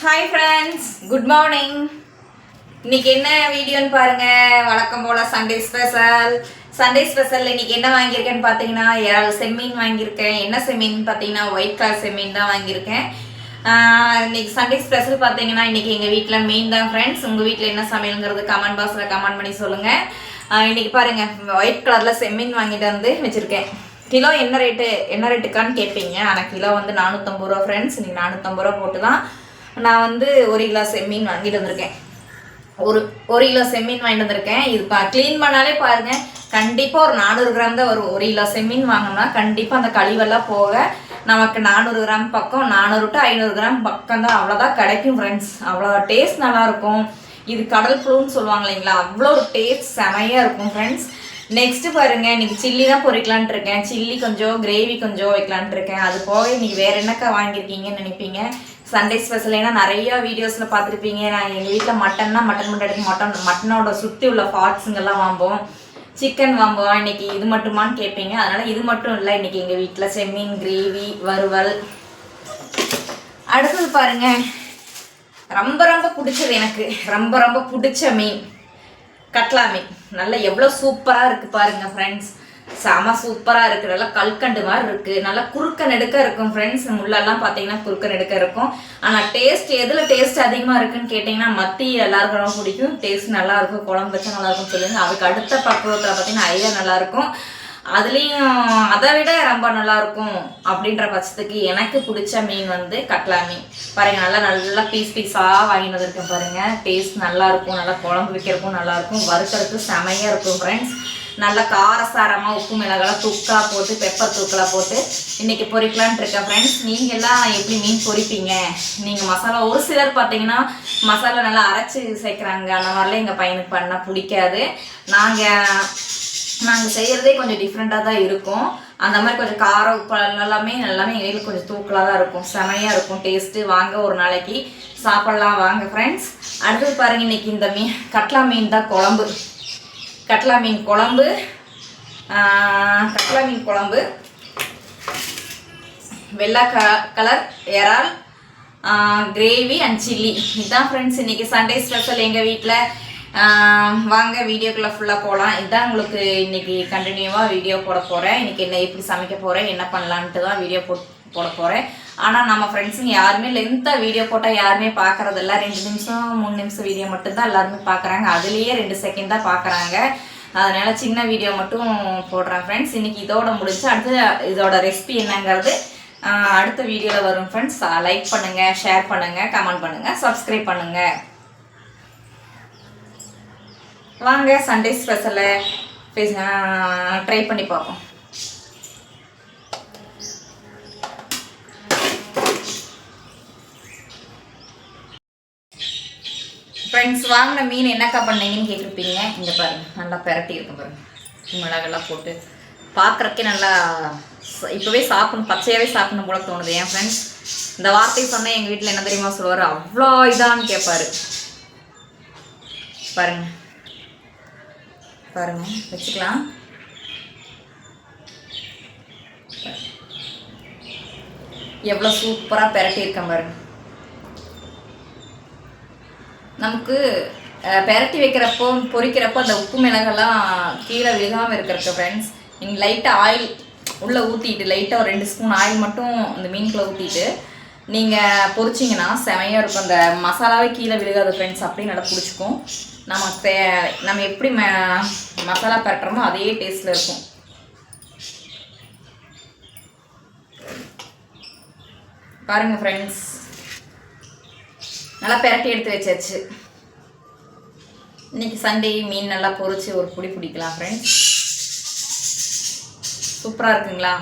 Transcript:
Hi friends, good morning. இன்னைக்கு என்ன வீடியோன்னு பாருங்க. வழக்கம் போல சண்டே ஸ்பெஷல் இன்னைக்கு என்ன வாங்கியிருக்கேன்னு பார்த்தீங்கன்னா இறால் செம்மீன் வாங்கியிருக்கேன். என்ன செம்மீன் பார்த்தீங்கன்னா ஒயிட் கலர் செம்மீன் தான் வாங்கியிருக்கேன். இன்னைக்கு சண்டே ஸ்பெஷல் பார்த்தீங்கன்னா இன்னைக்கு எங்கள் வீட்டில் மீன் தான் ஃப்ரெண்ட்ஸ். உங்கள் வீட்டில் என்ன சமையலுங்கிறது கமெண்ட் பாக்ஸில் கமெண்ட் பண்ணி சொல்லுங்கள். இன்னைக்கு பாருங்க ஒயிட் கலரில் செம்மீன் வாங்கிட்டு வந்து வச்சுருக்கேன். கிலோ என்ன ரேட்டுக்கான்னு கேட்பீங்க. ஆனால் கிலோ வந்து 450 ரூபா ஃப்ரெண்ட்ஸ். இன்னைக்கு 450 ரூபா போட்டு தான் நான் வந்து 1 கிலோ செம்மீன் வாங்கிட்டு வந்திருக்கேன். ஒரு கிலோ செம்மீன் வாங்கிட்டு வந்திருக்கேன். இது க்ளீன் பண்ணாலே பாருங்க கண்டிப்பாக ஒரு 400 கிராம் தான் வரும். 1 கிலோ செம்மீன் வாங்கினோம்னா கண்டிப்பாக அந்த கழிவெல்லாம் போக நமக்கு 400 கிராம் பக்கம், 400 to 500 கிராம் பக்கம் தான், அவ்வளோதான் கிடைக்கும் ஃப்ரெண்ட்ஸ். அவ்வளோ டேஸ்ட் நல்லாயிருக்கும். இது கடல் புழுன்னு சொல்லுவாங்க இல்லைங்களா, அவ்வளோ ஒரு டேஸ்ட் செமையாக இருக்கும் ஃப்ரெண்ட்ஸ். நெக்ஸ்ட்டு பாருங்க, இன்னைக்கு சில்லி தான் பொரிக்கலான்ட்டு இருக்கேன். சில்லி கொஞ்சம் கிரேவி கொஞ்சம் வைக்கலான்ட்டு இருக்கேன். அது போக இன்னைக்கு வேறு என்னக்கா வாங்கியிருக்கீங்கன்னு நினைப்பீங்க. சண்டே ஸ்பெஷல் ஏன்னா நிறையா வீடியோஸில் பார்த்துருப்பீங்க. நான் எங்கள் வீட்டில் மட்டன் மட்டும் எடுத்து மட்டனோட சுற்றி உள்ள பார்ட்ஸுங்கெல்லாம் வாங்குவோம், சிக்கன் வாங்குவோம். இன்னைக்கு இது மட்டுமான்னு கேட்பீங்க. அதனால் இது மட்டும் இல்லை, இன்னைக்கு எங்கள் வீட்டில் செம்மீன் கிரேவி, வறுவல். அடுத்தது பாருங்க, ரொம்ப பிடிச்சது, எனக்கு ரொம்ப பிடிச்ச மீன் கட்லா மீன். நல்லா எவ்வளோ சூப்பராக இருக்குது பாருங்க ஃப்ரெண்ட்ஸ். செம சூப்பராக இருக்குது. நல்லா கல்கண்டு மாதிரி இருக்குது. நல்லா குறுக்க நெடுக்க இருக்கும் ஃப்ரெண்ட்ஸ். முள்ளெல்லாம் பார்த்தீங்கன்னா குறுக்க நெடுக்க இருக்கும். ஆனால் எதில் டேஸ்ட் அதிகமாக இருக்குன்னு கேட்டிங்கன்னா மத்தி எல்லாருக்கும் ரொம்ப பிடிக்கும். டேஸ்ட் நல்லாயிருக்கும். குழம்பு வச்சா நல்லாயிருக்கும்னு சொல்லுங்க. அதுக்கு அடுத்த பக்குவத்தில் பார்த்தீங்கன்னா ஐயா நல்லாயிருக்கும். அதுலேயும் அதை விட ரொம்ப நல்லாயிருக்கும் அப்படின்ற பட்சத்துக்கு எனக்கு பிடிச்ச மீன் வந்து கட்லா மீன். பாருங்கள், நல்லா பீஸாக வாங்கிட்டு வந்திருக்கேன் பாருங்கள். டேஸ்ட் நல்லாயிருக்கும். நல்லா குழம்பு வைக்கிறதுக்கும் நல்லாயிருக்கும். வறுக்கிறதுக்கு செமையாக இருக்கும் ஃப்ரெண்ட்ஸ். நல்லா காரசாரமாக உப்பு மிளகாலாம் தூக்கலாக போட்டு, பெப்பர் தூக்கலாக போட்டு இன்றைக்கி பொரிக்கலான்ட்டு இருக்கேன் ஃப்ரெண்ட்ஸ். நீங்கள் எல்லாம் எப்படி மீன் பொரிப்பீங்க? நீங்கள் மசாலா, ஒரு சிலர் பார்த்தீங்கன்னா மசாலா நல்லா அரைச்சி சேர்க்குறாங்க. அந்த மாதிரிலாம் எங்கள் பையனுக்கு பண்ணால் பிடிக்காது. நாங்கள் செய்கிறதே கொஞ்சம் டிஃப்ரெண்ட்டாக தான் இருக்கும். அந்த மாதிரி கொஞ்சம் காரம் உப்பு எல்லாமே எங்கள் வீட்டில் கொஞ்சம் தூக்கலாக தான் இருக்கும். செமையாக இருக்கும் டேஸ்ட்டு. வாங்க ஒரு நாளைக்கு சாப்பிட்லாம் வாங்க ஃப்ரெண்ட்ஸ். அடுத்தது பாருங்கள், இன்றைக்கி இந்த கட்லா மீன் தான் குழம்பு. கட்லா மீன் குழம்பு வெள்ளை கலர் இறால் கிரேவி அண்ட் சில்லி. இதுதான் ஃப்ரெண்ட்ஸ் இன்றைக்கி சண்டே ஸ்பெஷல் எங்கள் வீட்டில். வாங்க வீடியோக்குள்ளே ஃபுல்லாக போகலாம். இதுதான் உங்களுக்கு இன்றைக்கி கண்டினியூவாக வீடியோ போட போகிறேன். இன்றைக்கி என்ன எப்படி சமைக்க போகிறேன், என்ன பண்ணலான்ட்டு தான் வீடியோ போட போகிறேன். ஆனால் நம்ம ஃப்ரெண்ட்ஸுங்க யாருமே லென்த்தாக வீடியோ போட்டால் யாருமே பார்க்குறதில்ல. 2 நிமிஷம் 3 நிமிஷம் வீடியோ மட்டும்தான் எல்லாருமே பார்க்குறாங்க. அதுலேயே 2 செகண்ட் தான் பார்க்குறாங்க. அதனால் சின்ன வீடியோ மட்டும் போடுறேன் ஃப்ரெண்ட்ஸ். இன்றைக்கி இதோட முடிச்சு அடுத்து இதோட ரெசிபி என்னங்கிறது அடுத்த வீடியோவில் வரும் ஃப்ரெண்ட்ஸ். லைக் பண்ணுங்கள், ஷேர் பண்ணுங்கள், கமெண்ட் பண்ணுங்கள், சப்ஸ்கிரைப் பண்ணுங்கள். வாங்க சண்டே ஸ்பெஷலை ட்ரை பண்ணி பார்ப்போம். ஃப்ரெண்ட்ஸ், வாங்கின மீன் என்னக்கா பண்ணீங்கன்னு கேட்டிருப்பீங்க. இங்கே பாருங்கள், நல்லா பெரட்டி இருக்கும் பாருங்கள். மிளகெல்லாம் போட்டு பார்க்குறக்கே நல்லா இப்போவே சாப்பிடணும், பச்சையாகவே சாப்பிடணும் போல தோணுது. என் ஃப்ரெண்ட்ஸ் இந்த வார்த்தையை சொன்னால் எங்கள் வீட்டில் என்ன தெரியுமா சொல்லுவார், அவ்வளோ இதான்னு கேட்பாரு. பாருங்க வச்சுக்கலாம். எவ்வளோ சூப்பராக பெரட்டி இருக்கேன் பாருங்க. நமக்கு பெரட்டி வைக்கிறப்போ பொரிக்கிறப்போ அந்த உப்பு மிளகெல்லாம் கீழே விழுகாமல் இருக்கிறக்கு ஃப்ரெண்ட்ஸ், நீங்கள் லைட்டாக ஆயில் உள்ளே ஊற்றிட்டு, லைட்டாக ஒரு 2 ஸ்பூன் ஆயில் மட்டும் அந்த மீனுக்குள்ளே ஊற்றிட்டு நீங்கள் பொரிச்சிங்கன்னா செமையாக இருக்கும். அந்த மசாலாவே கீழே விழுகாது ஃப்ரெண்ட்ஸ். அப்படியே நல்லா பிடிச்சிக்கும். நம்ம எப்படி மசாலா பெரட்டுறோமோ அதே டேஸ்ட்டில் இருக்கும். பாருங்கள் ஃப்ரெண்ட்ஸ், நல்லா பெரட்டி எடுத்து வச்சாச்சு. இன்றைக்கி சண்டே மீன் நல்லா பொரிச்சு ஒரு பிடிக்கலாம் ஃப்ரெண்ட்ஸ். சூப்பராக இருக்குங்களா?